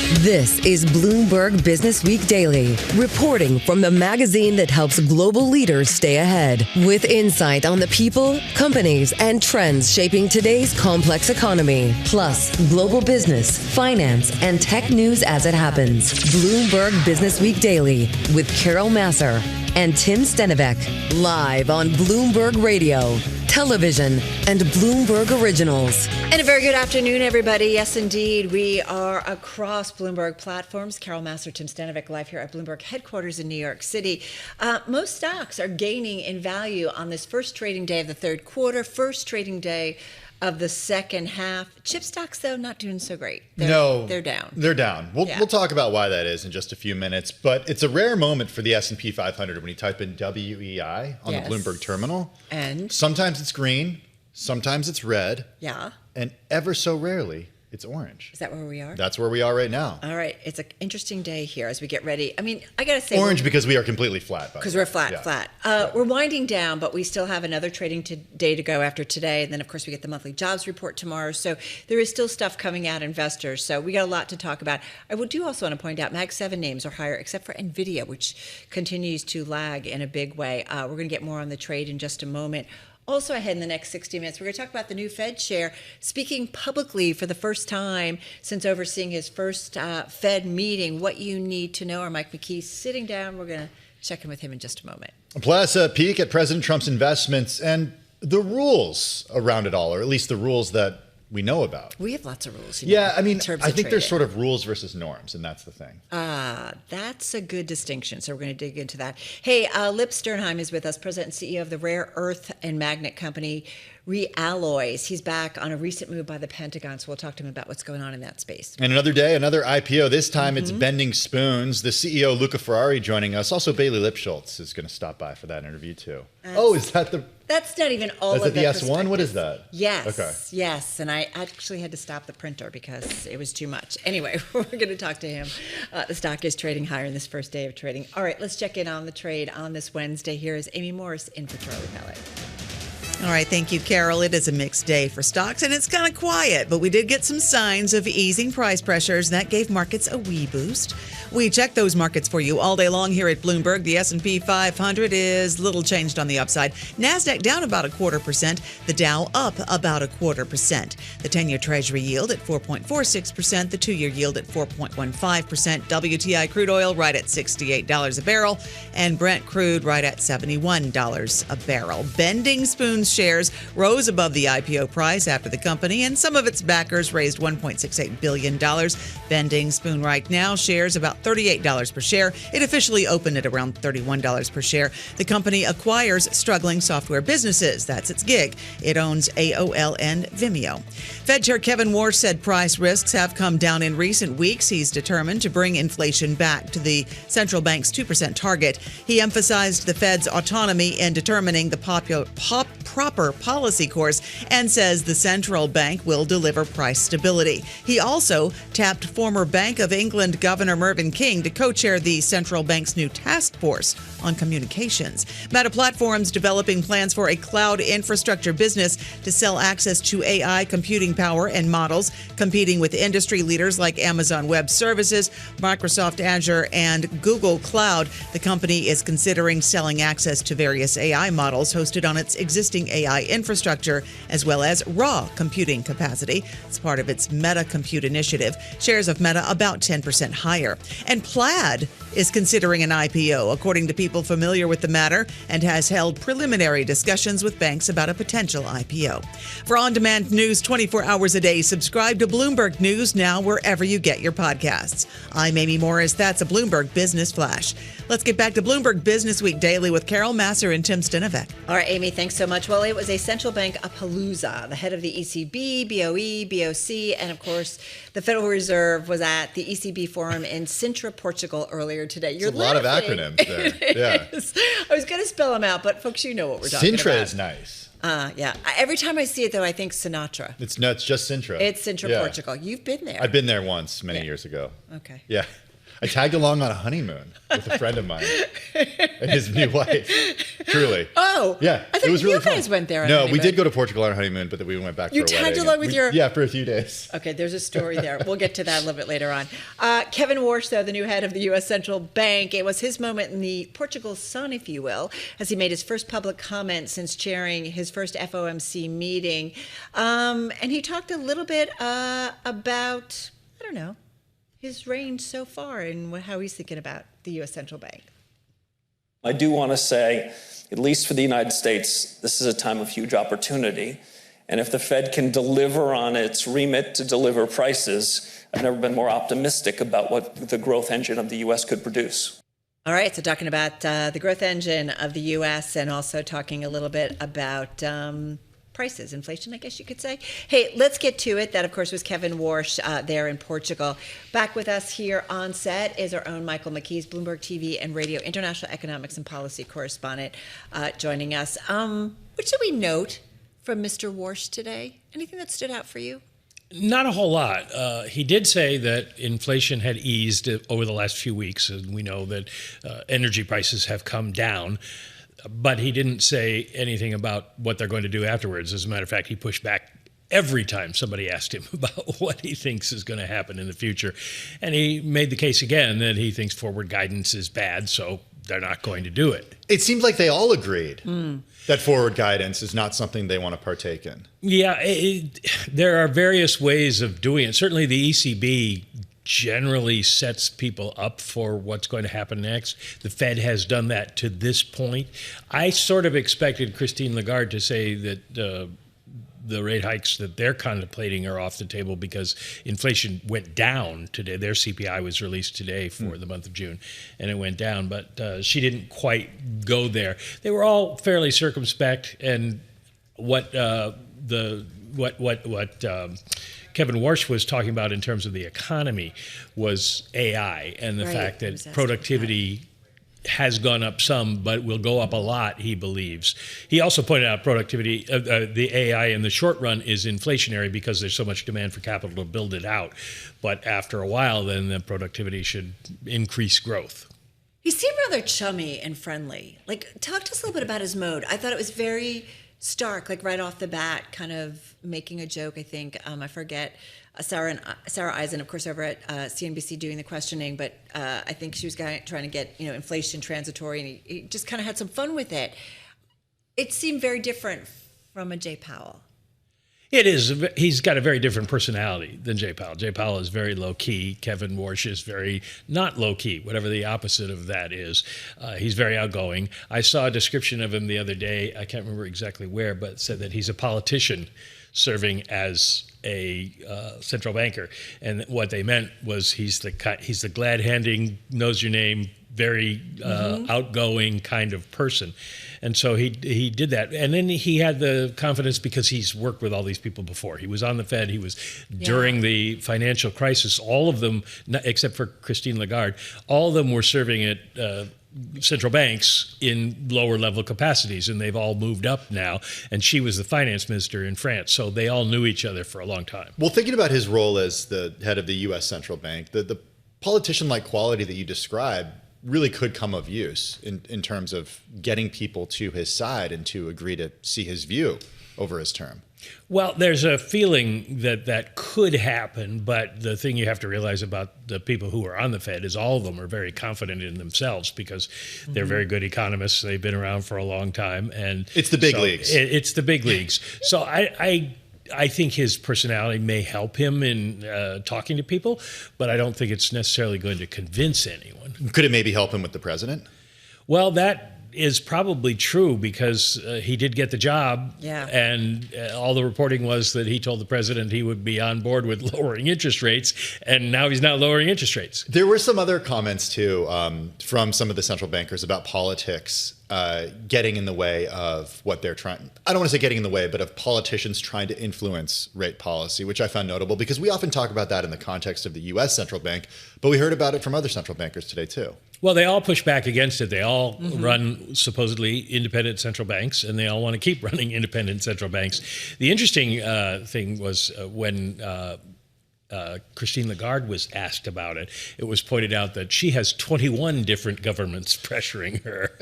This is Bloomberg Businessweek Daily, reporting from the magazine that helps global leaders stay ahead, with insight on the people, companies, and trends shaping today's complex economy, plus global business, finance, and tech news as it happens. Bloomberg Businessweek Daily with Carol Massar and Tim Stenivek, live on Bloomberg Radio, television, and Bloomberg Originals. And a very good afternoon, everybody. Yes, indeed. We are across Bloomberg platforms. Carol Massar, Tim Stenivek, live here at Bloomberg headquarters in New York City. Most stocks are gaining in value on this first trading day of the third quarter, first trading day of the second half. Chip stocks, though, not doing so great. They're down. They're down. We'll talk about why that is in just a few minutes. But it's a rare moment for the S&P 500 when you type in WEI on the Bloomberg terminal. And sometimes it's green, sometimes it's red. Yeah. And ever so rarely, it's orange. Is that where we are? That's where we are right now. All right. It's an interesting day here as we get ready. I mean, I got to say... Orange because we are completely flat. Because we're flat. We're winding down, but we still have another trading day to go after today. And then, of course, we get the monthly jobs report tomorrow. So there is still stuff coming out investors. So we got a lot to talk about. I do also want to point out Mag 7 names are higher, except for NVIDIA, which continues to lag in a big way. We're going to get more on the trade in just a moment. Also ahead in the next 60 minutes, we're going to talk about the new Fed chair speaking publicly for the first time since overseeing his first Fed meeting. What you need to know. Our Mike McKee sitting down. We're going to check in with him in just a moment. Plus, a peek at President Trump's investments and the rules around it all, or at least the rules that we know about. We have lots of rules. I think there's sort of rules versus norms, and that's the thing. That's a good distinction. So we're going to dig into that. Hey, Lipi Sternheim is with us, President and CEO of the rare earth and magnet company REAlloys. He's back on a recent move by the Pentagon, so we'll talk to him about what's going on in that space. And another day, another IPO. This time it's Bending Spoons. The CEO, Luca Ferrari, joining us. Also, Bailey Lipschultz is going to stop by for that interview, too. Is that the... That's not even all of the S1? What is that? Yes. Okay. Yes. And I actually had to stop the printer because it was too much. Anyway, we're going to talk to him. The stock is trading higher in this first day of trading. All right, let's check in on the trade on this Wednesday. Here is Amy Morris in for Charlie Pellet. All right, thank you, Carol. It is a mixed day for stocks, and it's kind of quiet, but we did get some signs of easing price pressures, and that gave markets a wee boost. We check those markets for you all day long here at Bloomberg. The S&P 500 is little changed on the upside. NASDAQ down about 0.25%. The Dow up about 0.25%. The 10-year Treasury yield at 4.46%. The 2-year yield at 4.15%. WTI crude oil right at $68 a barrel. And Brent crude right at $71 a barrel. Bending Spoons shares rose above the IPO price after the company and some of its backers raised $1.68 billion. Bending Spoon right now shares about $38 per share. It officially opened at around $31 per share. The company acquires struggling software businesses. That's its gig. It owns AOL and Vimeo. Fed Chair Kevin Warsh said price risks have come down in recent weeks. He's determined to bring inflation back to the central bank's 2% target. He emphasized the Fed's autonomy in determining the proper policy course and says the central bank will deliver price stability. He also tapped former Bank of England Governor Mervyn King to co-chair the central bank's new task force on communications. Meta Platforms developing plans for a cloud infrastructure business to sell access to AI computing power and models, competing with industry leaders like Amazon Web Services, Microsoft Azure, and Google Cloud. The company is considering selling access to various AI models hosted on its existing AI infrastructure, as well as raw computing capacity. It's part of its Meta Compute initiative. Shares of Meta about 10% higher. And Plaid is considering an IPO, according to people familiar with the matter, and has held preliminary discussions with banks about a potential IPO. For on-demand news 24 hours a day, subscribe to Bloomberg News now wherever you get your podcasts. I'm Amy Morris. That's a Bloomberg Business Flash. Let's get back to Bloomberg Businessweek Daily with Carol Massar and Tim Stenivek. All right, Amy, thanks so much. Well, it was a central bank palooza. The head of the ECB, BOE, BOC, and of course, the Federal Reserve was at the ECB forum in Sintra, Portugal earlier today. You're a lot of acronyms there. Yeah. I was going to spell them out, but folks, you know what we're talking about. Sintra is nice. Yeah. Every time I see it, though, I think Sinatra. It's just Sintra. It's Sintra, Portugal. You've been there. I've been there once many years ago. Okay. Yeah. I tagged along on a honeymoon with a friend of mine and his new wife. Truly. Oh. Yeah. I thought it was really you guys fun. went there on No, honeymoon. we did go to Portugal on a honeymoon, but then we went back for a wedding. You tagged along with your... Yeah, for a few days. Okay, there's a story there. We'll get to that a little bit later on. Kevin Warsh, though, the new head of the U.S. Central Bank, it was his moment in the Portugal sun, if you will, as he made his first public comment since chairing his first FOMC meeting. And he talked a little bit about, I don't know, his reign so far and how he's thinking about the U.S. Central Bank. I do want to say, at least for the United States, this is a time of huge opportunity. And if the Fed can deliver on its remit to deliver prices, I've never been more optimistic about what the growth engine of the U.S. could produce. All right, so talking about the growth engine of the U.S. and also talking a little bit about prices, inflation, I guess you could say. Hey, let's get to it. That, of course, was Kevin Warsh there in Portugal. Back with us here on set is our own Michael McKee, Bloomberg TV and Radio International Economics and Policy Correspondent, joining us. What should we note from Mr. Warsh today? Anything that stood out for you? Not a whole lot. He did say that inflation had eased over the last few weeks, and we know that energy prices have come down. But he didn't say anything about what they're going to do afterwards. As a matter of fact, he pushed back every time somebody asked him about what he thinks is going to happen in the future. And he made the case again that he thinks forward guidance is bad, so they're not going to do it. It seemed like they all agreed that forward guidance is not something they want to partake in. Yeah, there are various ways of doing it. Certainly the ECB generally sets people up for what's going to happen next. The Fed has done that to this point. I sort of expected Christine Lagarde to say that the rate hikes that they're contemplating are off the table because inflation went down today. Their CPI was released today for the month of June, and it went down. But she didn't quite go there. They were all fairly circumspect, and what Kevin Warsh was talking about in terms of the economy was AI and the fact that productivity has gone up some, but will go up a lot, he believes. He also pointed out productivity, the AI in the short run is inflationary because there's so much demand for capital to build it out. But after a while, then the productivity should increase growth. He seemed rather chummy and friendly. Talk to us a little bit about his mode. I thought it was very stark, right off the bat, kind of making a joke, I think. I forget. Sarah Eisen, of course, over at CNBC doing the questioning, but I think she was trying to get, inflation transitory, and he just kind of had some fun with it. It seemed very different from a Jay Powell. It is. He's got a very different personality than Jay Powell. Jay Powell is very low-key. Kevin Warsh is very not low-key, whatever the opposite of that is. He's very outgoing. I saw a description of him the other day. I can't remember exactly where, but it said that he's a politician serving as a central banker. And what they meant was he's the glad-handing, knows-your-name, very outgoing kind of person. And so he did that. And then he had the confidence because he's worked with all these people before. He was on the Fed. He was during the financial crisis. All of them, except for Christine Lagarde, all of them were serving at central banks in lower level capacities, and they've all moved up now. And she was the finance minister in France. So they all knew each other for a long time. Well, thinking about his role as the head of the U.S. Central Bank, the politician-like quality that you described really could come of use in terms of getting people to his side and to agree to see his view over his term. Well, there's a feeling that could happen, but the thing you have to realize about the people who are on the Fed is all of them are very confident in themselves because they're very good economists. They've been around for a long time. And it's the big leagues. It's the big leagues. So I think his personality may help him in talking to people, but I don't think it's necessarily going to convince anyone. Could it maybe help him with the president? Well, that is probably true because he did get the job. Yeah. And all the reporting was that he told the president he would be on board with lowering interest rates, and now he's not lowering interest rates. There were some other comments, too, from some of the central bankers about politics getting in the way of what they're trying. I don't want to say getting in the way, but of politicians trying to influence rate policy, which I found notable because we often talk about that in the context of the U.S. central bank, but we heard about it from other central bankers today, too. Well, they all push back against it. They all run supposedly independent central banks, and they all want to keep running independent central banks. The interesting thing was when Christine Lagarde was asked about it, it was pointed out that she has 21 different governments pressuring her,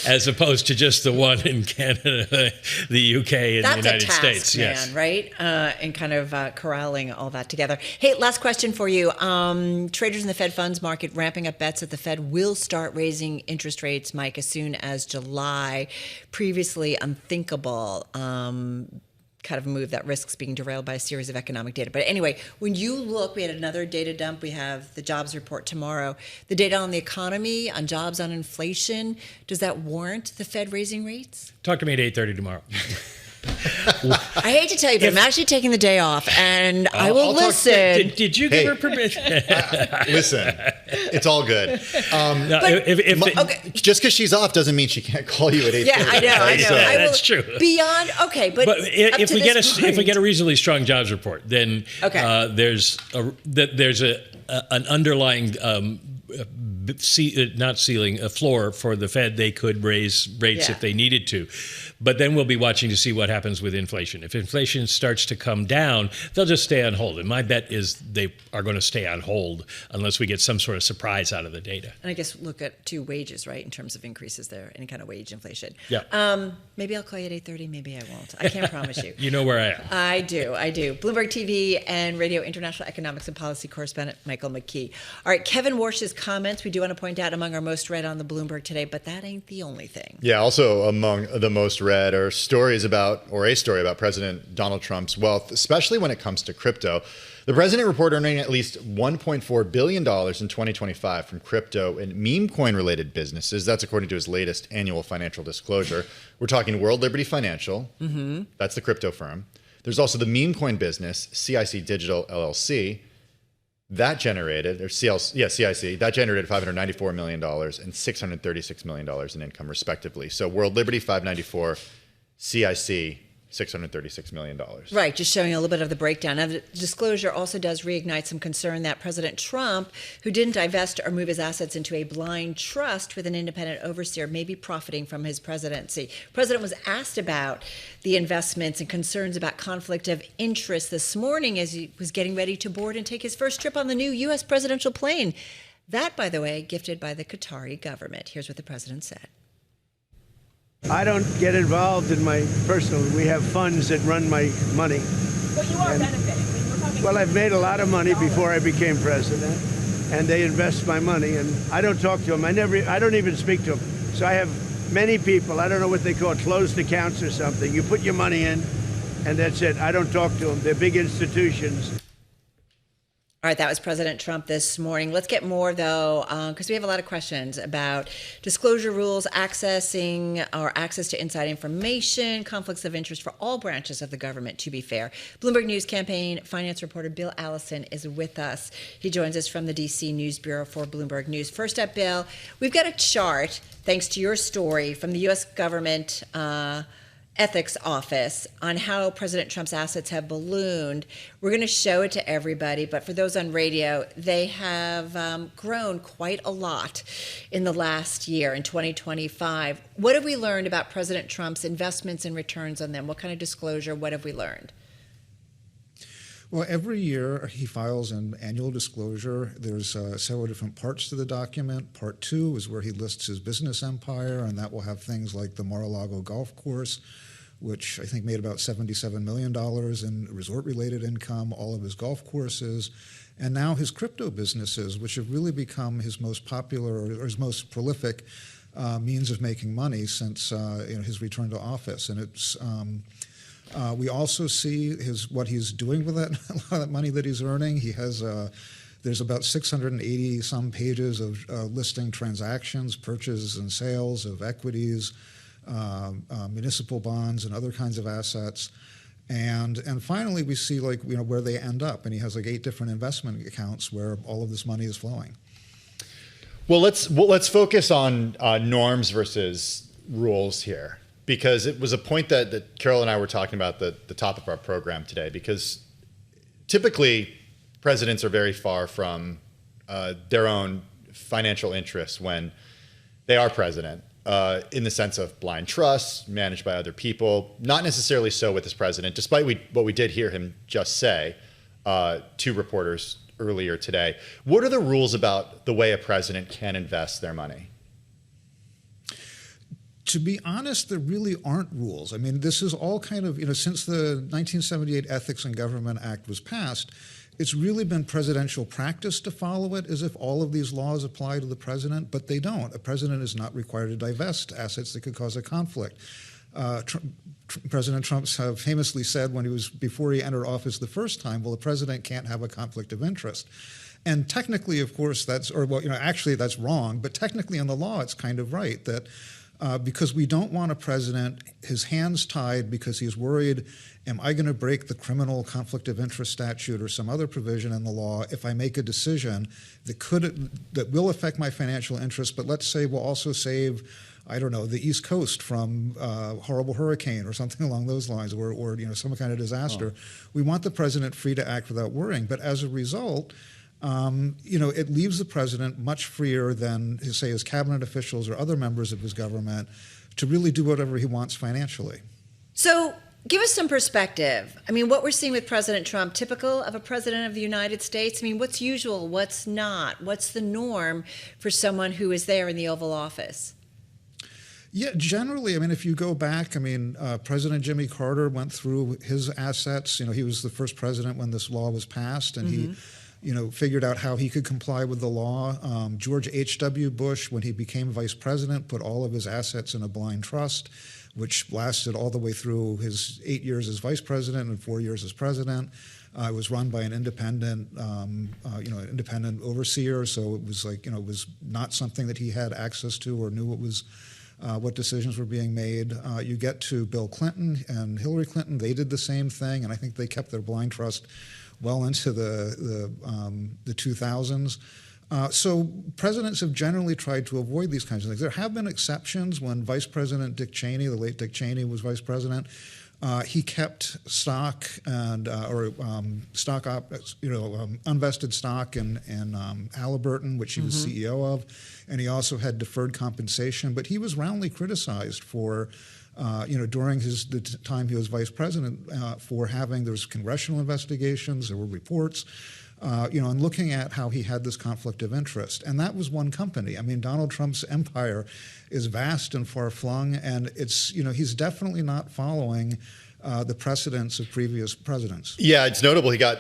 as opposed to just the one in Canada, the UK, and the United States. Man, yes, right? And kind of corralling all that together. Hey, last question for you. Traders in the Fed funds market ramping up bets that the Fed will start raising interest rates, Mike, as soon as July. Previously unthinkable. Kind of a move that risks being derailed by a series of economic data. But anyway, when you look, we had another data dump. We have the jobs report tomorrow. The data on the economy, on jobs, on inflation, does that warrant the Fed raising rates? Talk to me at 8:30 tomorrow. I hate to tell you, but I'm actually taking the day off, and I will listen. Did you give her permission? Listen, it's all good. Just because she's off doesn't mean she can't call you at 8:30. Yeah, I know. That's true. Beyond, okay, but if we get a reasonably strong jobs report, then there's an underlying a floor for the Fed. They could raise rates if they needed to. But then we'll be watching to see what happens with inflation. If inflation starts to come down, they'll just stay on hold. And my bet is they are going to stay on hold unless we get some sort of surprise out of the data. And I guess look at wages, right, in terms of increases there, any kind of wage inflation. Yeah. Maybe I'll call you at 8:30. Maybe I won't. I can't promise you. You know where I am. I do. Bloomberg TV and Radio International Economics and Policy Correspondent Michael McKee. All right, Kevin Warsh's comments, we do want to point out among our most read on the Bloomberg today, but that ain't the only thing. Yeah, also among the most read are stories about, or a story about President Donald Trump's wealth, especially when it comes to crypto. The president reported earning at least $1.4 billion in 2025 from crypto and meme coin related businesses. That's according to his latest annual financial disclosure. We're talking World Liberty Financial. Mm-hmm. That's the crypto firm. There's also the meme coin business, CIC Digital LLC. That generated, CIC, that generated $594 million and $636 million in income, respectively. So World Liberty, $594, CIC, $636 million. Right, just showing a little bit of the breakdown. Now, the disclosure also does reignite some concern that President Trump, who didn't divest or move his assets into a blind trust with an independent overseer, may be profiting from his presidency. The president was asked about the investments and concerns about conflict of interest this morning as he was getting ready to board and take his first trip on the new U.S. presidential plane. That, by the way, gifted by the Qatari government. Here's what the president said. I don't get involved in my personal. We have funds that run my money. But you are benefiting. Well, I've made a lot of money before I became president, and they invest my money, and I don't talk to them. I don't even speak to them. So I have many people. I don't know what they call it, closed accounts or something. You put your money in, and that's it. I don't talk to them. They're big institutions. All right, that was President Trump this morning. Let's get more, though, because we have a lot of questions about disclosure rules, access to inside information, conflicts of interest for all branches of the government, to be fair. Bloomberg News campaign finance reporter Bill Allison is with us. He joins us from the D.C. News Bureau for Bloomberg News. First up, Bill, we've got a chart, thanks to your story, from the U.S. government ethics office on how President Trump's assets have ballooned. We're going to show it to everybody, but for those on radio, they have grown quite a lot in the last year, in 2025. What have we learned about President Trump's investments and returns on them? What kind of disclosure? What have we learned? Well, every year he files an annual disclosure. There's several different parts to the document. Part 2 is where he lists his business empire, and that will have things like the Mar-a-Lago golf course, which I think made about $77 million in resort-related income, all of his golf courses, and now his crypto businesses, which have really become his most popular or his most prolific means of making money since his return to office. And it's we also see what he's doing with that, a lot of that money that he's earning. He has there's about 680 some pages of listing transactions, purchases and sales of equities, municipal bonds, and other kinds of assets. And finally, we see where they end up, and he has 8 different investment accounts where all of this money is flowing. Well, let's focus on norms versus rules here, because it was a point that Carol and I were talking about at the top of our program today. Because typically, presidents are very far from their own financial interests when they are president. In the sense of blind trust, managed by other people. Not necessarily so with this president, despite what we did hear him just say. to reporters earlier today. What are the rules about the way a president can invest their money? To be honest, there really aren't rules. I mean, this is all kind of, since the 1978 Ethics in Government Act was passed, it's really been presidential practice to follow it as if all of these laws apply to the president, but they don't. A president is not required to divest assets that could cause a conflict. President Trump famously said before he entered office the first time, well, the president can't have a conflict of interest. And technically, of course, actually that's wrong, but technically in the law it's kind of right that because we don't want a president, his hands tied because he's worried, am I going to break the criminal conflict of interest statute or some other provision in the law if I make a decision that will affect my financial interests, but let's say will also save, I don't know, the East Coast from a horrible hurricane or something along those lines, or some kind of disaster. We want the president free to act without worrying. But as a result, it leaves the president much freer than, say, his cabinet officials or other members of his government to really do whatever he wants financially. So give us some perspective. I mean, what we're seeing with President Trump, typical of a president of the United States? I mean, what's usual? What's not? What's the norm for someone who is there in the Oval Office? Yeah, generally, I mean, if you go back, President Jimmy Carter went through his assets. He was the first president when this law was passed, and he figured out how he could comply with the law. George H.W. Bush, when he became vice president, put all of his assets in a blind trust, which lasted all the way through his 8 years as vice president and 4 years as president. It was run by an independent, independent overseer, so it was it was not something that he had access to or knew what decisions were being made. You get to Bill Clinton and Hillary Clinton; they did the same thing, and I think they kept their blind trust well into the 2000s. So presidents have generally tried to avoid these kinds of things. There have been exceptions. When Vice President Dick Cheney, the late Dick Cheney, was vice president, he kept stock and unvested stock in Halliburton, which he was CEO of, and he also had deferred compensation. But he was roundly criticized for during the time he was vice president, there was congressional investigations, there were reports, and looking at how he had this conflict of interest. And that was one company. I mean, Donald Trump's empire is vast and far-flung, and he's definitely not following the precedents of previous presidents. Yeah, it's notable. He got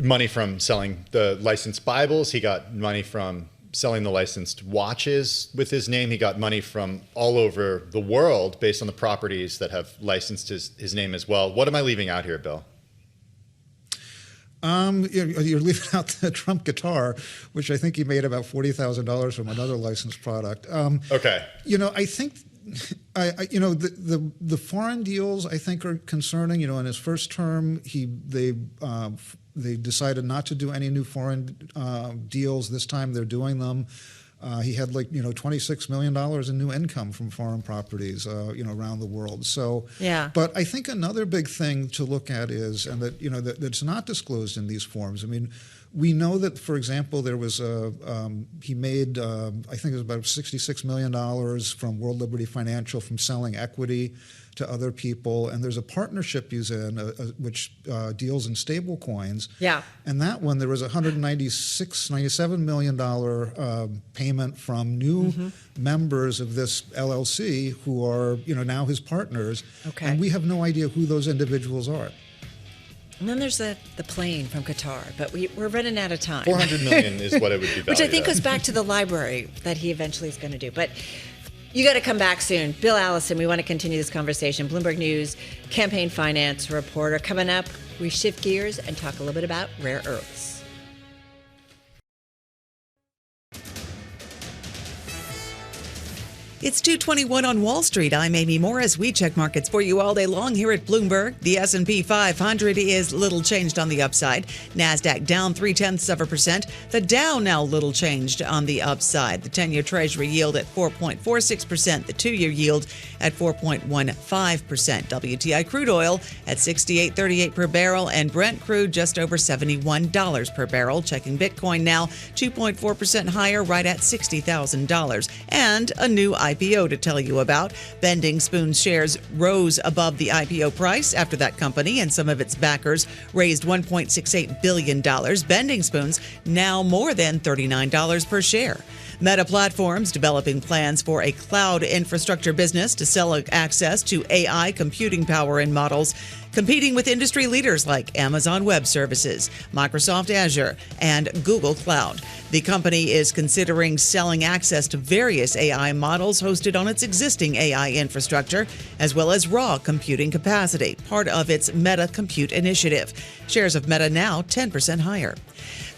money from selling the licensed Bibles. He got money from selling the licensed watches with his name. He got money from all over the world based on the properties that have licensed his name as well. What am I leaving out here, Bill? You're leaving out the Trump guitar, which I think he made about $40,000 from another licensed product. Okay. I think the foreign deals I think are concerning. In his first term, they decided not to do any new foreign deals. This time they're doing them. He had $26 million in new income from foreign properties, around the world. So, yeah. But I think another big thing to look at is, and that's not disclosed in these forms. I mean, we know that, for example, there was he made, I think it was about $66 million from World Liberty Financial from selling equity to other people, and there's a partnership he's in which deals in stable coins. Yeah. And that one, there was a $97 million payment from new members of this LLC who are, now his partners. Okay. And we have no idea who those individuals are. And then there's the plane from Qatar, but we're running out of time. $400 million is what it would be valued Which I think at. goes back to the library that he eventually is going to do. But you got to come back soon. Bill Allison, we want to continue this conversation. Bloomberg News campaign finance reporter. Coming up, we shift gears and talk a little bit about rare earths. It's 2:21 on Wall Street. I'm Amy Moore as we check markets for you all day long here at Bloomberg. The S&P 500 is little changed on the upside. NASDAQ down 0.3%. The Dow now little changed on the upside. The 10-year Treasury yield at 4.46%. The 2-year yield at 4.15%. WTI crude oil at $68.38 per barrel, and Brent crude just over $71 per barrel. Checking Bitcoin now 2.4% higher, right at $60,000. And a new IPO to tell you about. Bending Spoons shares rose above the IPO price after that company and some of its backers raised $1.68 billion. Bending Spoons now more than $39 per share. Meta Platforms developing plans for a cloud infrastructure business to sell access to AI computing power and models, competing with industry leaders like Amazon Web Services, Microsoft Azure, and Google Cloud. The company is considering selling access to various AI models hosted on its existing AI infrastructure, as well as raw computing capacity, part of its Meta Compute initiative. Shares of Meta now 10% higher.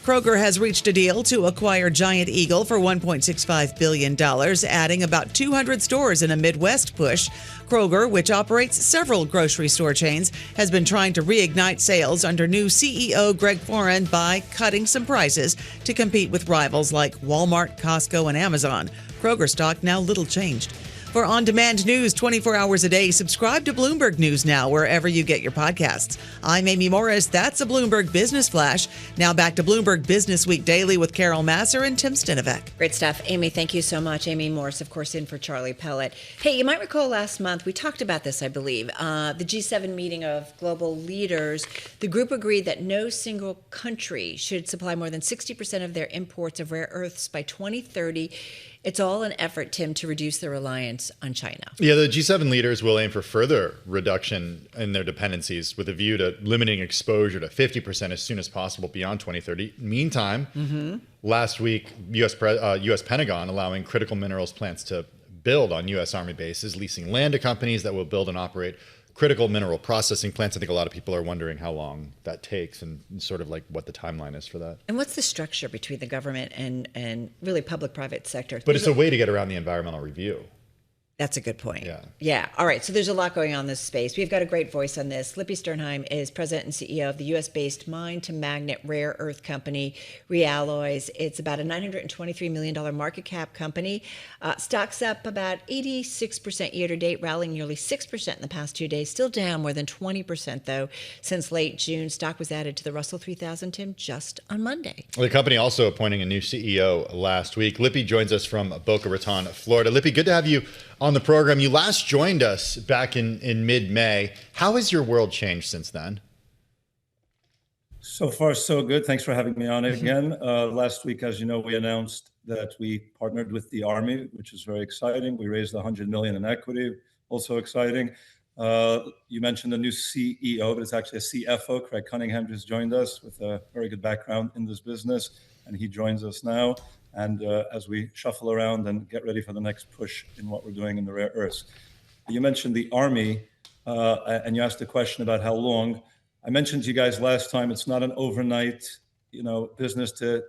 Kroger has reached a deal to acquire Giant Eagle for $1.65 billion, adding about 200 stores in a Midwest push. Kroger, which operates several grocery store chains, has been trying to reignite sales under new CEO Greg Foran by cutting some prices to compete with rivals like Walmart, Costco, and Amazon. Kroger stock now little changed. For on-demand news 24 hours a day, subscribe to Bloomberg News Now wherever you get your podcasts. I'm Amy Morris. That's a Bloomberg Business Flash. Now back to Bloomberg Businessweek Daily with Carol Masser and Tim Stenovec. Great stuff. Amy, thank you so much. Amy Morris, of course, in for Charlie Pellet. Hey, you might recall last month, we talked about this, I believe, the G7 meeting of global leaders. The group agreed that no single country should supply more than 60% of their imports of rare earths by 2030. It's all an effort, Tim, to reduce the reliance on China. Yeah, the G7 leaders will aim for further reduction in their dependencies with a view to limiting exposure to 50% as soon as possible beyond 2030. Meantime, last week, U.S. Pentagon allowing critical minerals plants to build on U.S. Army bases, leasing land to companies that will build and operate critical mineral processing plants. I think a lot of people are wondering how long that takes and sort of like what the timeline is for that. And what's the structure between the government and really public-private sector? But it's a way to get around the environmental review. That's a good point. Yeah. Yeah. All right. So there's a lot going on in this space. We've got a great voice on this. Lipi Sternheim is president and CEO of the U.S.-based mine-to-magnet rare earth company, REAlloys. It's about a $923 million market cap company. Stock's up about 86% year-to-date, rallying nearly 6% in the past 2 days. Still down more than 20%, though, since late June. Stock was added to the Russell 3000, Tim, just on Monday. Well, the company also appointing a new CEO last week. Lipi joins us from Boca Raton, Florida. Lipi, good to have you on the program. You last joined us back in mid-May. How has your world changed since then? So far, so good. Thanks for having me on again. Last week, as you know, we announced that we partnered with the Army, which is very exciting. We raised $100 million in equity, also exciting. You mentioned the new CEO, but it's actually a CFO. Craig Cunningham just joined us with a very good background in this business, and he joins us now. And as we shuffle around and get ready for the next push in what we're doing in the rare earths. You mentioned the Army, and you asked a question about how long. I mentioned to you guys last time, it's not an overnight, business to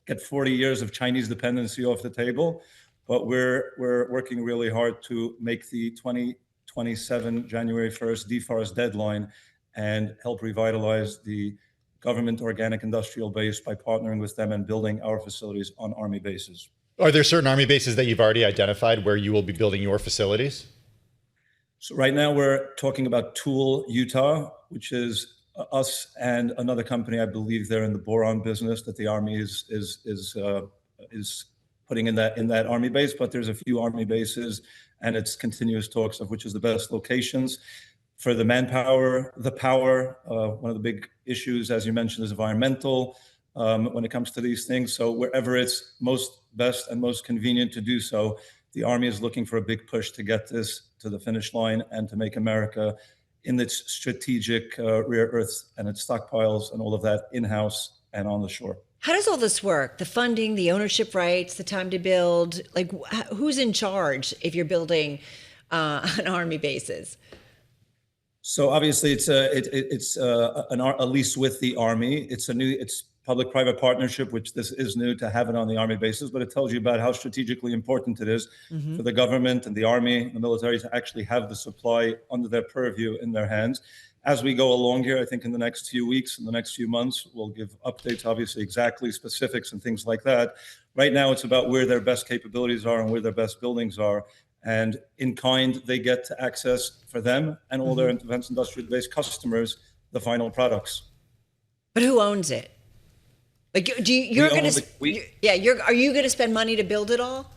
get 40 years of Chinese dependency off the table, but we're working really hard to make the 2027 January 1st deforest deadline and help revitalize the government organic industrial base by partnering with them and building our facilities on Army bases. Are there certain Army bases that you've already identified where you will be building your facilities? So right now we're talking about Tool, Utah, which is us and another company. I believe they're in the boron business that the Army is putting in that Army base. But there's a few Army bases, and it's continuous talks of which is the best locations. For the manpower, the power, one of the big issues, as you mentioned, is environmental when it comes to these things. So wherever it's best and most convenient to do so, the Army is looking for a big push to get this to the finish line and to make America in its strategic rare earths and its stockpiles and all of that in-house and on the shore. How does all this work? The funding, the ownership rights, the time to build, like who's in charge if you're building on Army bases? So obviously it's a lease with the Army. It's public-private partnership, which this is new to have it on the Army bases, but it tells you about how strategically important it is for the government and the Army, the military to actually have the supply under their purview in their hands. As we go along here, I think in the next few weeks, in the next few months, we'll give updates, obviously exactly specifics and things like that. Right now, it's about where their best capabilities are and where their best buildings are. And in kind, they get to access for them and all their defense industrial-based customers the final products. But who owns it? Like, are you going to spend money to build it all?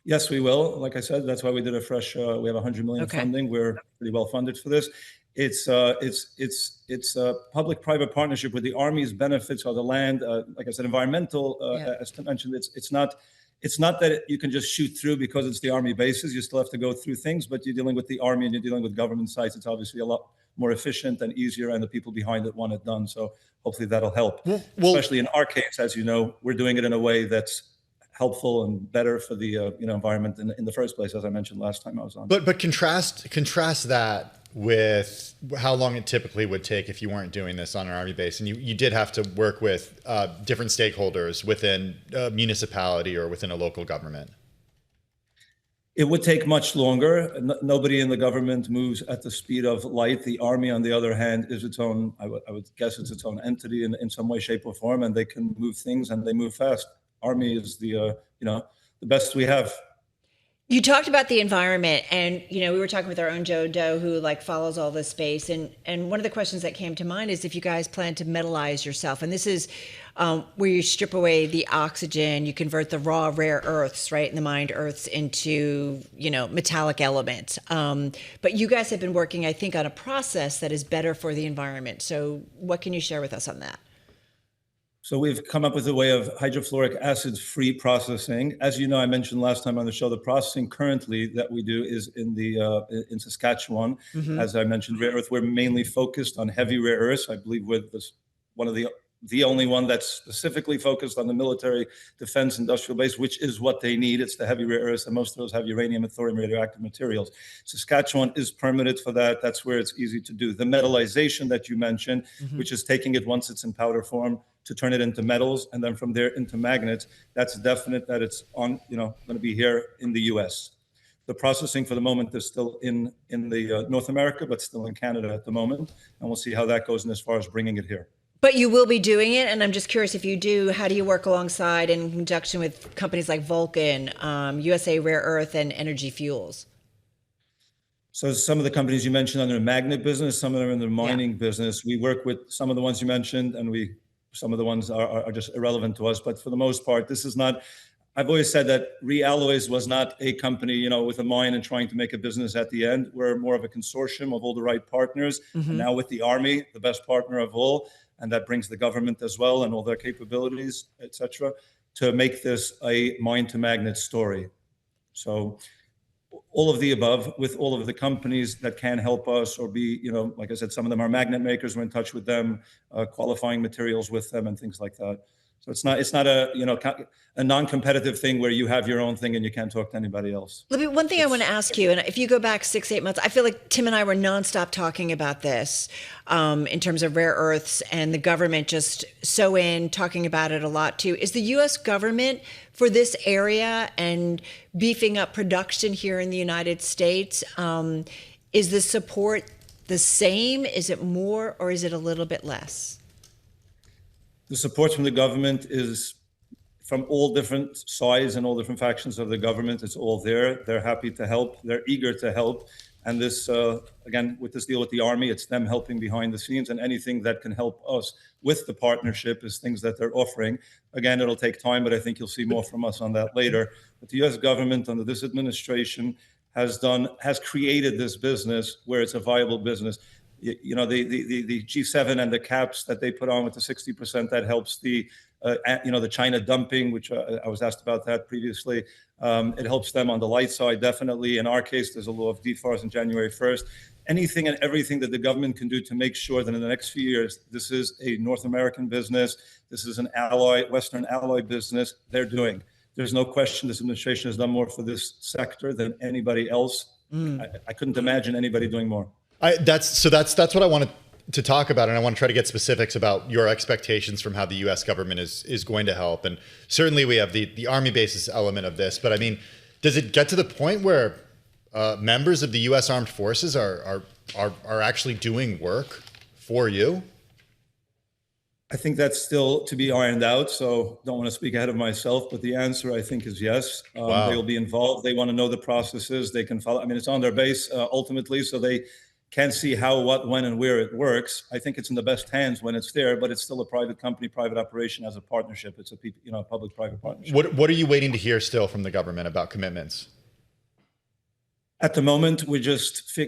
Yes, we will. Like I said, that's why we did a fresh. We have 100 million funding. We're pretty well funded for this. It's a public-private partnership where the Army's benefits are the land. Like I said, environmental. As Tim mentioned, it's not that you can just shoot through because it's the Army bases. You still have to go through things, but you're dealing with the Army and you're dealing with government sites. It's obviously a lot more efficient and easier, and the people behind it want it done. So hopefully that'll help. Well, especially in our case, as you know, we're doing it in a way that's helpful and better for the environment in the first place, as I mentioned last time I was on. But contrast that with how long it typically would take if you weren't doing this on an Army base, and you did have to work with different stakeholders within a municipality or within a local government. It would take much longer. Nobody in the government moves at the speed of light. The Army, on the other hand, is its own, I would guess it's its own entity in some way, shape, or form, and they can move things and they move fast. Army is the best we have. You talked about the environment, and we were talking with our own Joe Doe, who follows all this space, and one of the questions that came to mind is if you guys plan to metallize yourself, and this is where you strip away the oxygen, you convert the raw rare earths, right, and the mined earths into metallic elements. But you guys have been working, I think, on a process that is better for the environment. So what can you share with us on that? So we've come up with a way of hydrofluoric acid-free processing. As you know, I mentioned last time on the show, the processing currently that we do is in Saskatchewan. Mm-hmm. As I mentioned, rare earth, we're mainly focused on heavy rare earths. I believe we're one of the only one that's specifically focused on the military defense industrial base, which is what they need. It's the heavy rare earths, and most of those have uranium and thorium radioactive materials. Saskatchewan is permitted for that. That's where it's easy to do. The metallization that you mentioned, mm-hmm. which is taking it once it's in powder form to turn it into metals, and then from there into magnets, that's definite that it's going to be here in the U.S. The processing for the moment is still in the North America, but still in Canada at the moment, and we'll see how that goes in as far as bringing it here. But you will be doing it, and I'm just curious, if you do, how do you work alongside in conjunction with companies like Vulcan, USA Rare Earth, and Energy Fuels? So some of the companies you mentioned are in the magnet business, some of them are in the mining business. We work with some of the ones you mentioned, and some of the ones are just irrelevant to us. But for the most part, this is not. I've always said that REAlloys was not a company, with a mine and trying to make a business at the end. We're more of a consortium of all the right partners. Mm-hmm. And now with the Army, the best partner of all, and that brings the government as well and all their capabilities, et cetera, to make this a mine to magnet story. So all of the above with all of the companies that can help us or be, like I said, some of them are magnet makers. We're in touch with them, qualifying materials with them and things like that. So it's not a non-competitive thing where you have your own thing and you can't talk to anybody else. Libby, one thing I want to ask you, and if you go back 6-8 months, I feel like Tim and I were nonstop talking about this in terms of rare earths, and the government just talking about it a lot too. Is the U.S. government for this area and beefing up production here in the United States, is the support the same? Is it more, or is it a little bit less? The support from the government is from all different sides and all different factions of the government. It's all there. They're happy to help. They're eager to help. And this, again, with this deal with the Army, it's them helping behind the scenes, and anything that can help us with the partnership is things that they're offering. Again, it'll take time, but I think you'll see more from us on that later. But the U.S. government under this administration has created this business where it's a viable business. The G7 and the caps that they put on with the 60%, that helps the China dumping, which I was asked about that previously. It helps them on the light side, definitely. In our case, there's a law of DFARS on January 1st. Anything and everything that the government can do to make sure that in the next few years, this is a North American business, this is an Western alloy business, they're doing. There's no question this administration has done more for this sector than anybody else. I couldn't imagine anybody doing more. That's what I wanted to talk about, and I want to try to get specifics about your expectations from how the U.S. government is going to help. And certainly we have the Army basis element of this, but I mean, does it get to the point where members of the U.S. Armed Forces are actually doing work for you? I think that's still to be ironed out, so don't want to speak ahead of myself, but the answer, I think, is yes. Wow. They will be involved. They want to know the processes. They can follow. I mean, it's on their base ultimately, so they can't see how, what, when, and where it works. I think it's in the best hands when it's there, but it's still a private company, private operation as a partnership. It's a public-private partnership. What are you waiting to hear still from the government about commitments? At the moment, we're just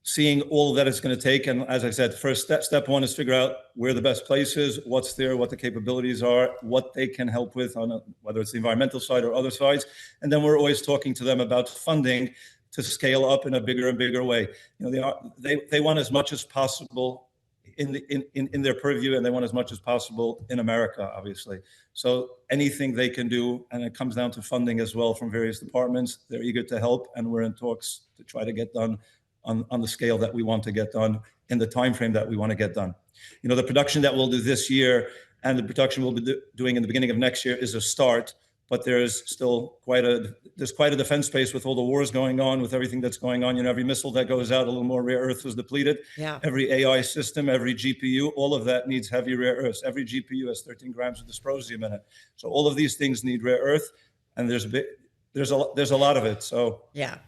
seeing all that it's going to take. And as I said, first step one is figure out where the best place is, what's there, what the capabilities are, what they can help with on whether it's the environmental side or other sides. And then we're always talking to them about funding to scale up in a bigger and bigger way. They want as much as possible in their purview, and they want as much as possible in America, obviously. So anything they can do, and it comes down to funding as well from various departments, they're eager to help, and we're in talks to try to get done on the scale that we want to get done in the time frame that we want to get done. The production that we'll do this year and the production we'll be doing in the beginning of next year is a start, but there's still quite a defense space with all the wars going on, with everything that's going on. Every missile that goes out, a little more rare earth is depleted. Yeah. Every AI system, every GPU, all of that needs heavy rare earths. Every GPU has 13 grams of dysprosium in it. So all of these things need rare earth, and there's a lot of it. So yeah.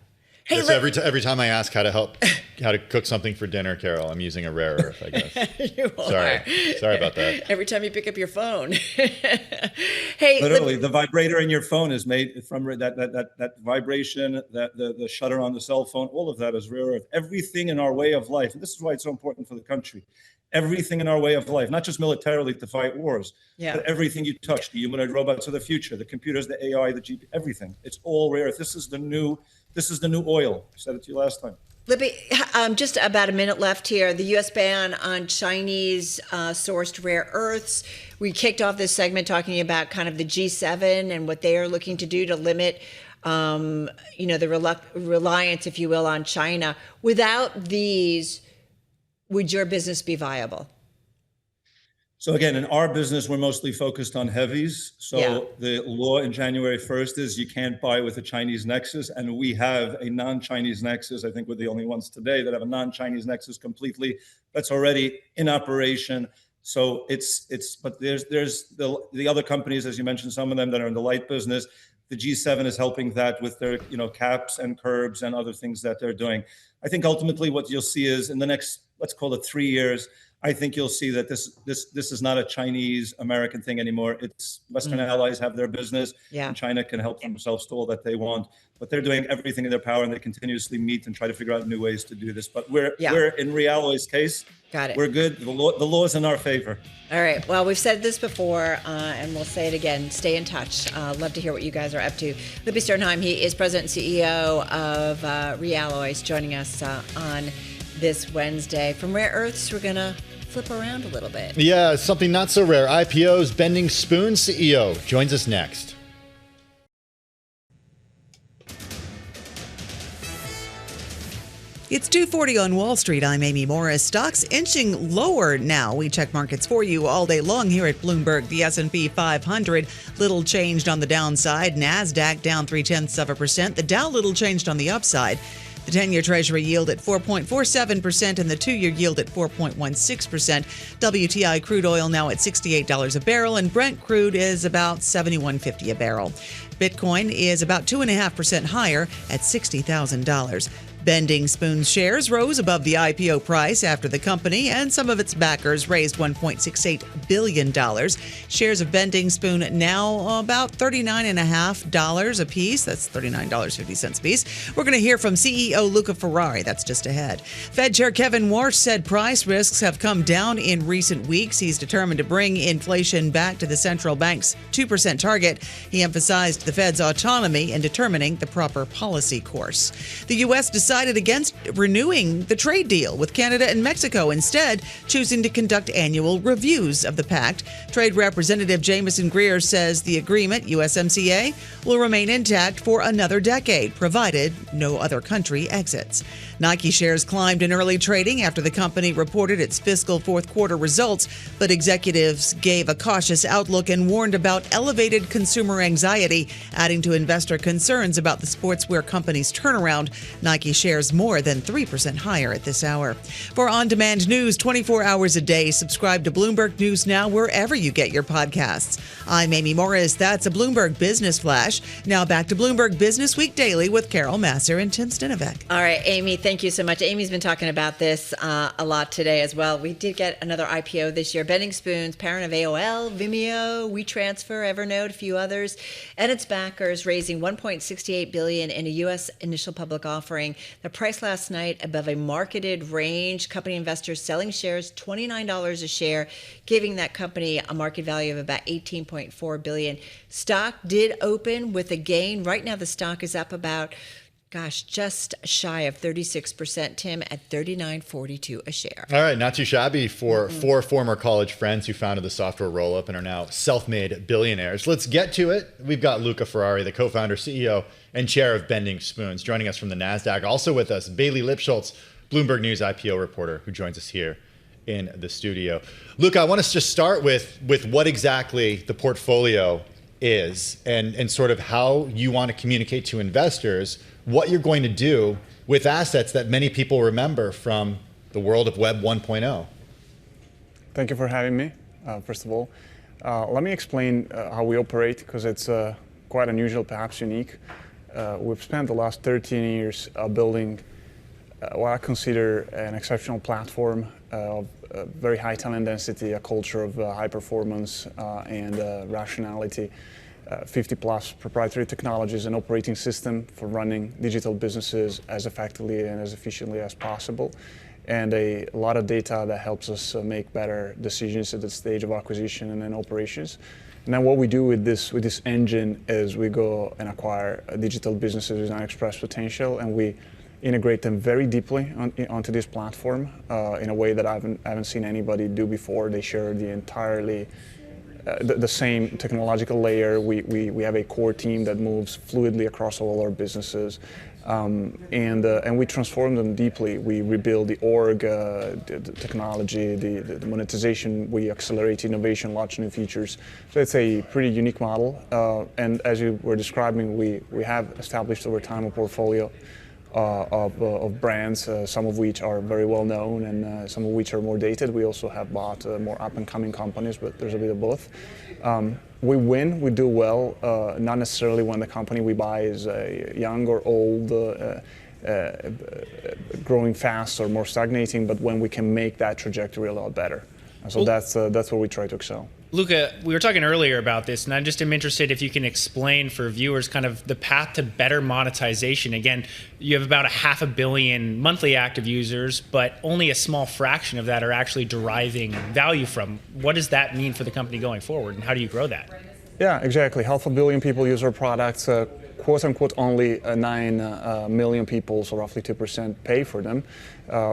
Hey, every time I ask how to cook something for dinner, Carol, I'm using a rare earth, I guess. You are. Sorry about that. Every time you pick up your phone. Hey, literally, the vibrator in your phone is made from that vibration, the shutter on the cell phone. All of that is rare earth. Everything in our way of life, and this is why it's so important for the country. Everything in our way of life, not just militarily to fight wars, but everything you touch, the humanoid robots of the future, the computers, the AI, the GP, everything. It's all rare earth. This is the new oil. I said it to you last time. Lipi, just about a minute left here. The U.S. ban on Chinese sourced rare earths. We kicked off this segment talking about kind of the G7 and what they are looking to do to limit, the reliance, if you will, on China. Without these, would your business be viable? So again, in our business, we're mostly focused on heavies. So the law in January 1st is you can't buy with a Chinese nexus. And we have a non-Chinese nexus. I think we're the only ones today that have a non-Chinese nexus completely. That's already in operation. So but there's the other companies, as you mentioned, some of them that are in the light business. The G7 is helping that with their, caps and curbs and other things that they're doing. I think ultimately what you'll see is in the next, let's call it 3 years, I think you'll see that this is not a Chinese American thing anymore. It's Western allies have their business, and China can help themselves to all that they want. But they're doing everything in their power, and they continuously meet and try to figure out new ways to do this. But we're in REAlloys' case. Got it. We're good. The law is in our favor. All right. Well, we've said this before, and we'll say it again. Stay in touch. Love to hear what you guys are up to. Lipi Sternheim, he is president and CEO of REAlloys, joining us on this Wednesday. From rare earths, we're going to flip around a little bit. Yeah, something not so rare. IPO's bending Spoons CEO joins us next. It's 2:40 on Wall Street. I'm Amy Morris. Stocks inching lower now. We check markets for you all day long here at Bloomberg. The S&P 500, little changed on the downside. NASDAQ down 0.3%. The Dow little changed on the upside. The 10-year Treasury yield at 4.47% and the 2-year yield at 4.16%. WTI crude oil now at $68 a barrel, and Brent crude is about $71.50 a barrel. Bitcoin is about 2.5% higher at $60,000. Bending Spoons shares rose above the IPO price after the company and some of its backers raised $1.68 billion. Shares of Bending Spoon now about $39.50 a piece. That's $39.50 a piece. We're going to hear from CEO Luca Ferrari. That's just ahead. Fed Chair Kevin Warsh said price risks have come down in recent weeks. He's determined to bring inflation back to the central bank's 2% target. He emphasized the Fed's autonomy in determining the proper policy course. The U.S. decided against renewing the trade deal with Canada and Mexico, instead choosing to conduct annual reviews of the pact. Trade Representative Jamieson Greer says the agreement, USMCA, will remain intact for another decade, provided no other country exits. Nike shares climbed in early trading after the company reported its fiscal fourth quarter results, but executives gave a cautious outlook and warned about elevated consumer anxiety, adding to investor concerns about the sportswear company's turnaround. Nike shares more than 3% higher at this hour. For on-demand news 24 hours a day, subscribe to Bloomberg News Now wherever you get your podcasts. I'm Amy Morris. That's a Bloomberg Business Flash. Now back to Bloomberg Businessweek Daily with Carol Masser and Tim Stinovec. All right, Amy, thank you so much. Amy's been talking about this a lot today as well. We did get another IPO this year. Bending Spoons, parent of AOL, Vimeo, WeTransfer, Evernote, a few others, and its backers raising $1.68 billion in a U.S. initial public offering. The price last night above a marketed range. Company investors selling shares $29 a share, giving that company a market value of about $18.4 billion. Stock did open with a gain. Right now, the stock is up about just shy of 36%, Tim, at $39.42 a share. All right, not too shabby for four former college friends who founded the software roll-up and are now self-made billionaires. Let's get to it. We've got Luca Ferrari, the co-founder, CEO, and chair of Bending Spoons, joining us from the NASDAQ. Also with us, Bailey Lipschultz, Bloomberg News IPO reporter, who joins us here in the studio. Luca, I want to just start with what exactly the portfolio is and sort of how you want to communicate to investors what you're going to do with assets that many people remember from the world of Web 1.0. Thank you for having me, first of all. Let me explain how we operate, because it's quite unusual, perhaps unique. We've spent the last 13 years building what I consider an exceptional platform of very high talent density, a culture of high performance and rationality. 50 plus proprietary technologies and operating system for running digital businesses as effectively and as efficiently as possible, and a lot of data that helps us make better decisions at the stage of acquisition and then operations. And then what we do with this engine is we go and acquire digital businesses with unexpressed potential, and we integrate them very deeply onto this platform in a way that I haven't seen anybody do before. They share the entirely the same technological layer. We have a core team that moves fluidly across all our businesses, and we transform them deeply. We rebuild the org, the technology, the monetization. We accelerate innovation, launch new features. So it's a pretty unique model. And as you were describing, we have established over time a portfolio of brands, some of which are very well known and some of which are more dated. We also have bought more up and coming companies, but there's a bit of both. We win, we do well, not necessarily when the company we buy is young or old, growing fast or more stagnating, but when we can make that trajectory a lot better. So that's where we try to excel. Luca, we were talking earlier about this, and I just am interested if you can explain for viewers kind of the path to better monetization. Again, you have about 500 million monthly active users, but only a small fraction of that are actually deriving value from. What does that mean for the company going forward, and how do you grow that? Yeah, exactly. 500 million people use our products. Quote unquote, only 9 million people, so roughly 2%, pay for them,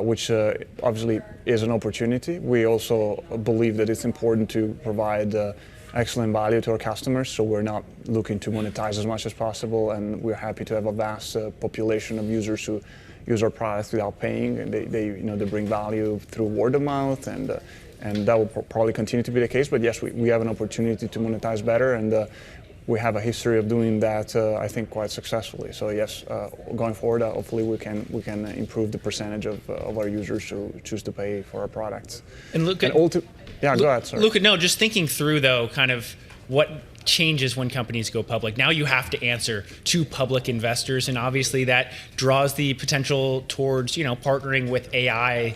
which obviously is an opportunity. We also believe that it's important to provide excellent value to our customers, so we're not looking to monetize as much as possible, and we're happy to have a vast population of users who use our products without paying, and they bring value through word of mouth, and that will probably continue to be the case. But yes, we have an opportunity to monetize better, and we have a history of doing that, I think, quite successfully. So yes, going forward, hopefully we can improve the percentage of our users who choose to pay for our products. And Luca, go ahead, sorry. Luca, no, just thinking through though, kind of what changes when companies go public. Now you have to answer to public investors, and obviously that draws the potential towards partnering with AI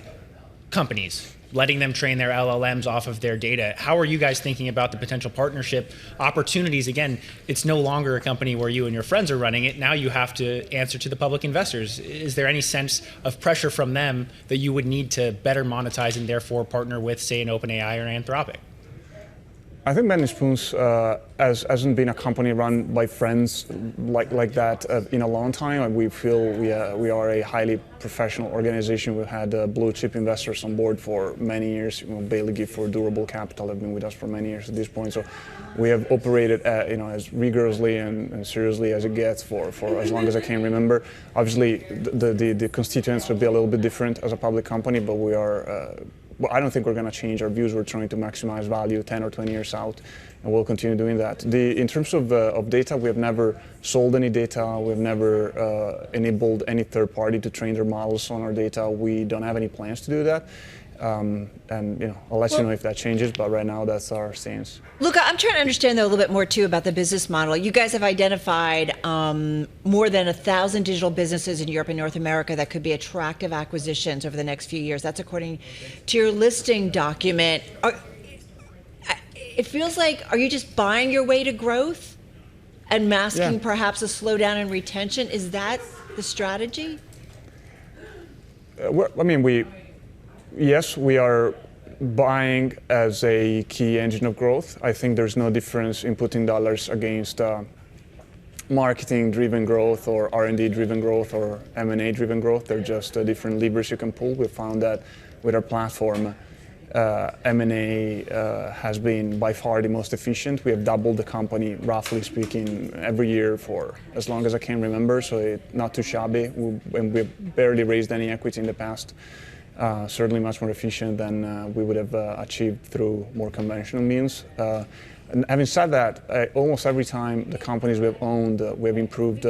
companies, letting them train their LLMs off of their data. How are you guys thinking about the potential partnership opportunities? Again, it's no longer a company where you and your friends are running it. Now you have to answer to the public investors. Is there any sense of pressure from them that you would need to better monetize and therefore partner with, say, an OpenAI or Anthropic? I think Bending Spoons hasn't been a company run by friends like that in a long time. We feel we are a highly professional organization. We've had blue chip investors on board for many years. Bailey Gift for Durable Capital have been with us for many years at this point. So we have operated as rigorously and seriously as it gets for as long as I can remember. Obviously, the constituents will be a little bit different as a public company, but we are. Well, I don't think we're going to change our views. We're trying to maximize value 10 or 20 years out, and we'll continue doing that. In terms of data, we have never sold any data. We've never enabled any third party to train their models on our data. We don't have any plans to do that. And I'll let you know if that changes, but right now that's our stance. Luca, I'm trying to understand though a little bit more too about the business model. You guys have identified more than 1,000 digital businesses in Europe and North America that could be attractive acquisitions over the next few years. That's according to your listing document. It feels like, are you just buying your way to growth and masking perhaps a slowdown in retention? Is that the strategy? Yes, we are buying as a key engine of growth. I think there's no difference in putting dollars against marketing-driven growth or R&D-driven growth or M&A-driven growth. They're just different levers you can pull. We found that with our platform, M&A has been by far the most efficient. We have doubled the company, roughly speaking, every year for as long as I can remember, so it's not too shabby. And we've barely raised any equity in the past. Certainly much more efficient than we would have achieved through more conventional means. And having said that, almost every time the companies we have owned, we have improved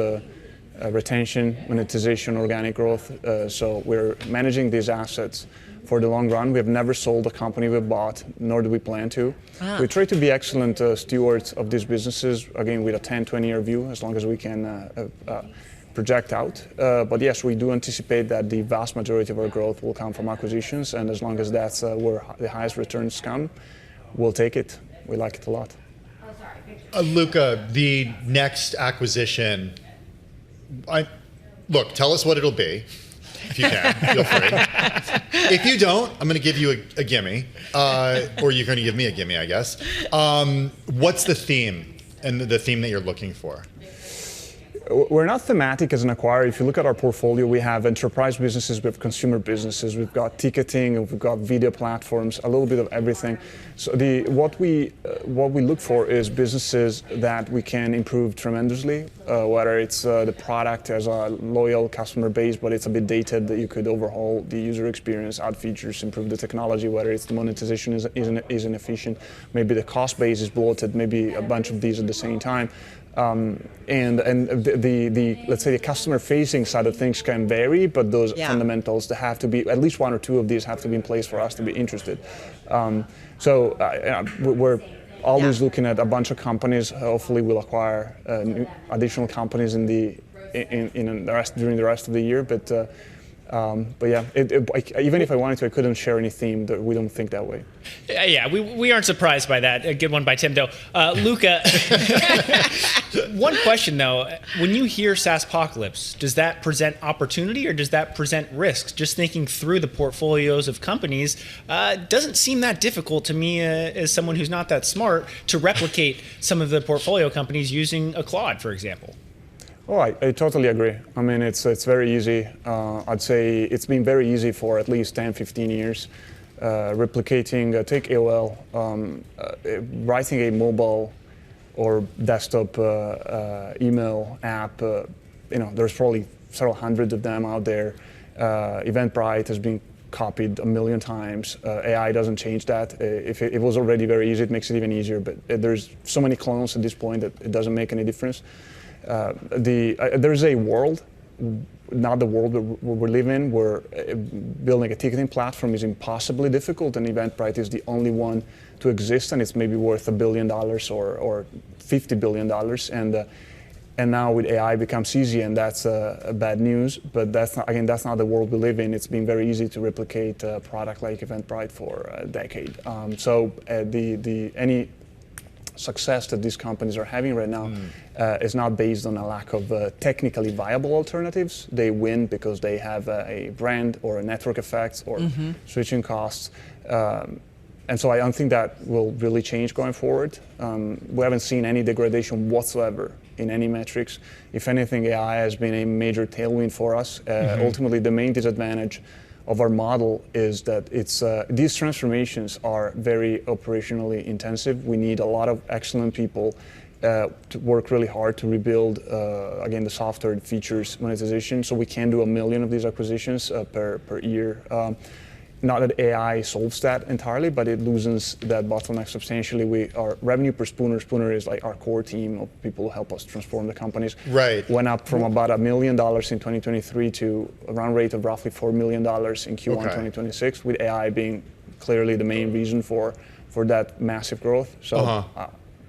retention, monetization, organic growth. So we're managing these assets for the long run. We have never sold a company we've bought, nor do we plan to. We try to be excellent stewards of these businesses, again, with a 10, 20-year view, as long as we can project out. But yes, we do anticipate that the vast majority of our growth will come from acquisitions, and as long as that's where the highest returns come, we'll take it. We like it a lot. Luca, the next acquisition, look, tell us what it'll be. If you can, feel free. If you don't, I'm going to give you a gimme, or you're going to give me a gimme, I guess. What's the theme and the theme that you're looking for? We're not thematic as an acquirer. If you look at our portfolio, we have enterprise businesses, we have consumer businesses, we've got ticketing, we've got video platforms, a little bit of everything. So what we look for is businesses that we can improve tremendously, whether it's the product has a loyal customer base, but it's a bit dated, that you could overhaul the user experience, add features, improve the technology, whether it's the monetization is inefficient, maybe the cost base is bloated, maybe a bunch of these at the same time. And the let's say the customer-facing side of things can vary, but those fundamentals, they have to be, at least one or two of these have to be in place for us to be interested. We're always looking at a bunch of companies. Hopefully we'll acquire additional companies during the rest of the year. But yeah, even if I wanted to, I couldn't share any theme. That we don't think that way. Yeah, we aren't surprised by that. A good one by Tim, though. Luca, one question, though. When you hear SaaSpocalypse, does that present opportunity or does that present risks? Just thinking through the portfolios of companies, doesn't seem that difficult to me as someone who's not that smart to replicate some of the portfolio companies using a Claude, for example. Oh, I totally agree. I mean, it's very easy. I'd say it's been very easy for at least 10, 15 years. Replicating, take AOL, writing a mobile or desktop email app. There's probably several hundreds of them out there. Eventbrite has been copied a million times. AI doesn't change that. If it was already very easy, it makes it even easier. But there's so many clones at this point that it doesn't make any difference. There's a world, not the world we live in, where building a ticketing platform is impossibly difficult, and Eventbrite is the only one to exist, and it's maybe worth $1 billion or $50 billion, and now with AI it becomes easy, and that's bad news. But that's not the world we live in. It's been very easy to replicate a product like Eventbrite for a decade. Any success that these companies are having right now is not based on a lack of technically viable alternatives. They win because they have a brand or a network effect or switching costs. And so I don't think that will really change going forward. We haven't seen any degradation whatsoever in any metrics. If anything, AI has been a major tailwind for us. Ultimately, the main disadvantage of our model is that these transformations are very operationally intensive. We need a lot of excellent people to work really hard to rebuild, again, the software, the features, monetization. So we can do 1 million of these acquisitions per year. Not that AI solves that entirely, but it loosens that bottleneck substantially. Our revenue per Spooner is like our core team of people who help us transform the companies. Right. Went up from about $1 million in 2023 to a run rate of roughly $4 million in Q1 2026, with AI being clearly the main reason for that massive growth. So,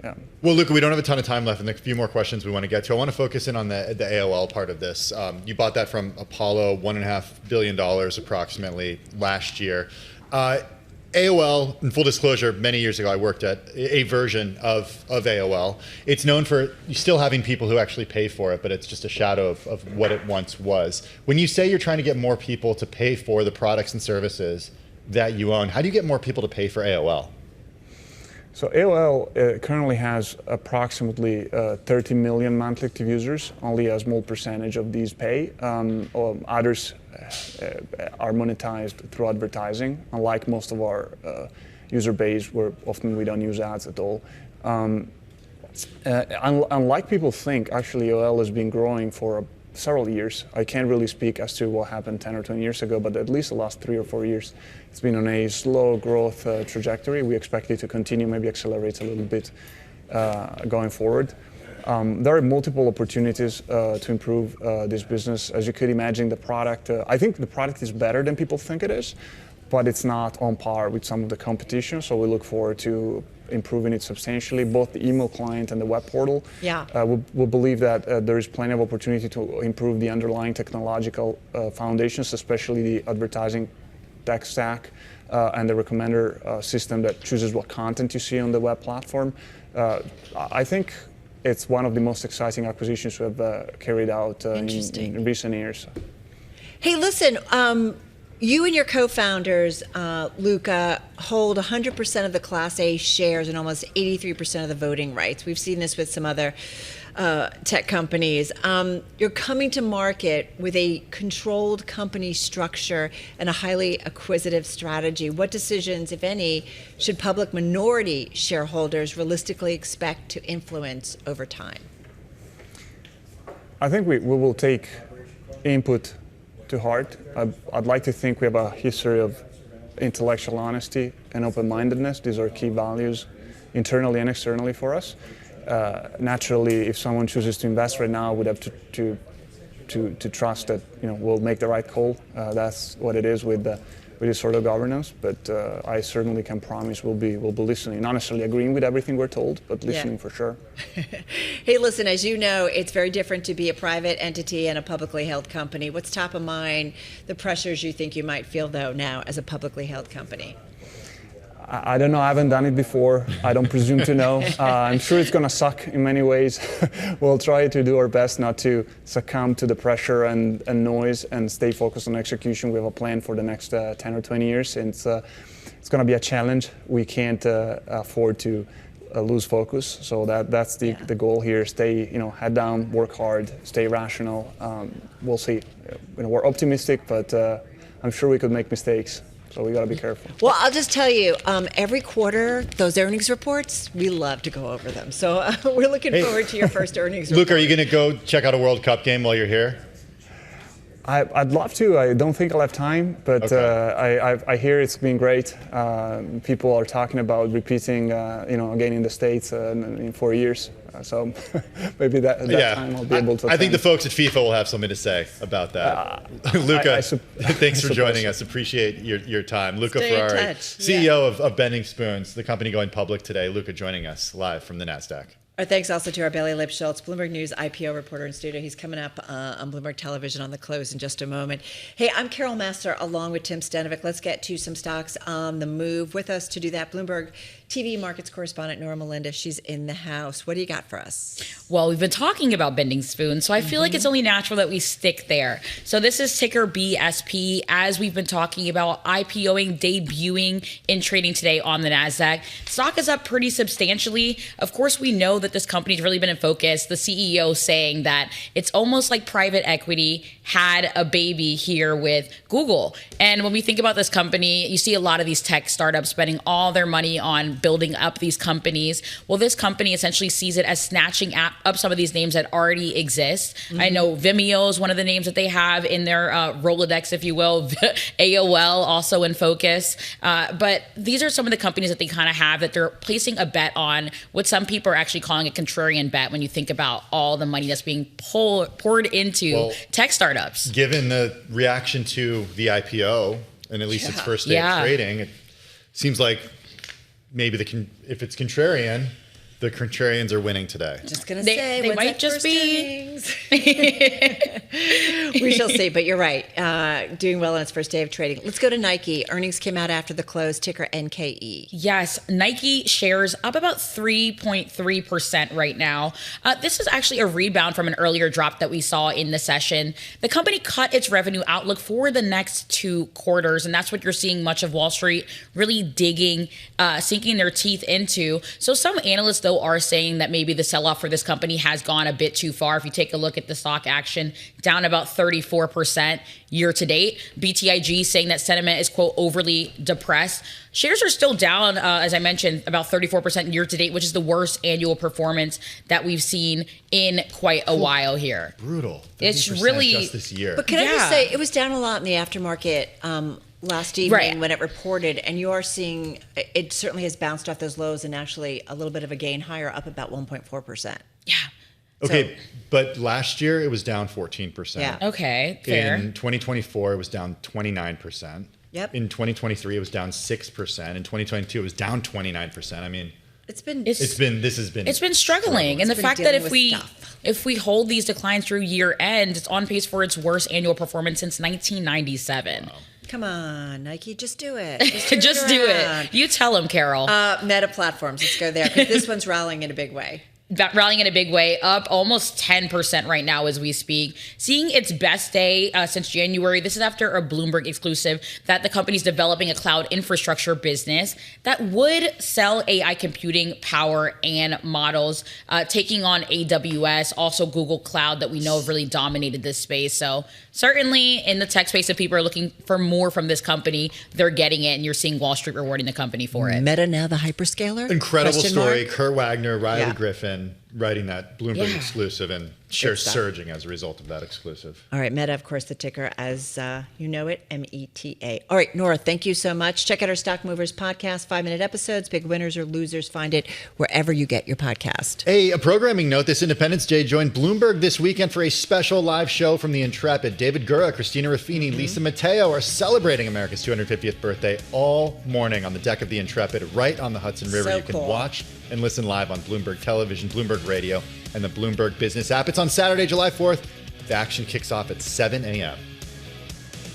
yeah. Well, Luca, we don't have a ton of time left, and there's a few more questions we want to get to. I want to focus in on the AOL part of this. You bought that from Apollo, $1.5 billion approximately last year. AOL, in full disclosure, many years ago I worked at a version of AOL. It's known for still having people who actually pay for it, but it's just a shadow of what it once was. When you say you're trying to get more people to pay for the products and services that you own, how do you get more people to pay for AOL? So AOL currently has approximately 30 million monthly active users. Only a small percentage of these pay. Others are monetized through advertising. Unlike most of our user base, where often we don't use ads at all. Unlike people think, actually AOL has been growing for several years. I can't really speak as to what happened 10 or 20 years ago, but at least the last 3 or 4 years, it's been on a slow growth trajectory. We expect it to continue, maybe accelerate a little bit going forward. There are multiple opportunities to improve this business. As you could imagine, the product, I think the product is better than people think it is, but it's not on par with some of the competition. So we look forward to improving it substantially, both the email client and the web portal. Yeah. We believe that there is plenty of opportunity to improve the underlying technological foundations, especially the advertising tech stack and the recommender system that chooses what content you see on the web platform. I think it's one of the most exciting acquisitions we have carried out in recent years. Hey, listen, you and your co-founders, Luca, hold 100% of the Class A shares and almost 83% of the voting rights. We've seen this with some other tech companies. You're coming to market with a controlled company structure and a highly acquisitive strategy. What decisions, if any, should public minority shareholders realistically expect to influence over time? I think we will take input to heart. I'd like to think we have a history of intellectual honesty and open-mindedness. These are key values internally and externally for us. Naturally, if someone chooses to invest right now, we'd have to trust that we'll make the right call. That's what it is with this sort of governance. But I certainly can promise we'll be listening, not necessarily agreeing with everything we're told, but listening for sure. Hey, listen, as you know, it's very different to be a private entity and a publicly held company. What's top of mind, the pressures you think you might feel, though, now as a publicly held company? I don't know. I haven't done it before. I don't presume to know. I'm sure it's going to suck in many ways. We'll try to do our best not to succumb to the pressure and noise and stay focused on execution. We have a plan for the next 10 or 20 years. And it's going to be a challenge. We can't afford to lose focus. So that's the goal here. Stay, head down, work hard, stay rational. We'll see. We're optimistic, but I'm sure we could make mistakes. So we got to be careful. Well, I'll just tell you, every quarter, those earnings reports, we love to go over them. So we're looking forward to your first earnings report. Luca, are you going to go check out a World Cup game while you're here? I'd love to. I don't think I'll have time, but I hear it's been great. People are talking about repeating, again in the States in 4 years. So maybe that time I'll be able to attend. I think the folks at FIFA will have something to say about that. Luca, thanks for joining us. Appreciate your time. Luca Ferrari, CEO of Bending Spoons, the company going public today. Luca joining us live from the NASDAQ. Our thanks also to our Bailey Lipschultz, Bloomberg News IPO reporter in studio. He's coming up on Bloomberg Television on the close in just a moment. Hey, I'm Carol Master along with Tim Stenovic. Let's get to some stocks on the move. With us to do that, Bloomberg TV markets correspondent Nora Melinda. She's in the house. What do you got for us? Well, we've been talking about Bending Spoons, so I feel like it's only natural that we stick there. So this is ticker BSP. As we've been talking about IPOing, debuting in trading today on the NASDAQ. Stock is up pretty substantially. Of course, we know that this company's really been in focus. The CEO saying that it's almost like private equity had a baby here with Google. And when we think about this company, you see a lot of these tech startups spending all their money on building up these companies. Well, this company essentially sees it as snatching up some of these names that already exist. Mm-hmm. I know Vimeo is one of the names that they have in their Rolodex, if you will. AOL also in focus. But these are some of the companies that they kind of have that they're placing a bet on, what some people are actually calling a contrarian bet when you think about all the money that's being poured into tech startups. Given the reaction to the IPO, and at least its first day of trading, it seems like maybe if it's contrarian, the contrarians are winning today. Just gonna say they might just be. We shall see, but you're right. Doing well on its first day of trading. Let's go to Nike. Earnings came out after the close, ticker NKE. Yes, Nike shares up about 3.3% right now. This is actually a rebound from an earlier drop that we saw in the session. The company cut its revenue outlook for the next 2 quarters, and that's what you're seeing much of Wall Street really sinking their teeth into. So some analysts, though, are saying that maybe the sell-off for this company has gone a bit too far. If you take a look at the stock action, down about 34% year to date. BTIG saying that sentiment is, quote, overly depressed. Shares are still down, as I mentioned, about 34% year to date, which is the worst annual performance that we've seen in quite a while here. Brutal. It's really just this year. But can I just say, it was down a lot in the aftermarket last evening when it reported, and you are seeing it certainly has bounced off those lows and actually a little bit of a gain higher, up about 1.4%. Yeah. Okay, but last year it was down 14%. Yeah. Okay, fair. In 2024, it was down 29%. Yep. In 2023, it was down 6%. In 2022, it was down 29%. I mean, It's been struggling. And the fact that if we hold these declines through year end, it's on pace for its worst annual performance since 1997. Wow. Come on, Nike, just do it. Just do it. You tell them, Carol. Meta Platforms, let's go there, because this one's rallying in a big way. Rallying in a big way, up almost 10% right now as we speak. Seeing its best day since January. This is after a Bloomberg exclusive that the company's developing a cloud infrastructure business that would sell AI computing power and models, taking on AWS, also Google Cloud that we know have really dominated this space. So certainly in the tech space, if people are looking for more from this company, they're getting it, and you're seeing Wall Street rewarding the company for it. Meta now the hyperscaler? Incredible story. Kurt Wagner, Riley Griffin writing that Bloomberg exclusive, and shares surging as a result of that exclusive. All right, Meta, of course, the ticker as you know it, META. All right, Nora, thank you so much. Check out our Stock Movers podcast, 5-minute episodes, big winners or losers. Find it wherever you get your podcast. Hey, a programming note. This Independence Day joined Bloomberg this weekend for a special live show from the Intrepid. David Gura, Christina Ruffini, Lisa Mateo are celebrating America's 250th birthday all morning on the deck of the Intrepid, right on the Hudson River. You can watch and listen live on Bloomberg Television, Bloomberg Radio, and the Bloomberg Business app. It's on Saturday, July 4th. The action kicks off at 7 a.m.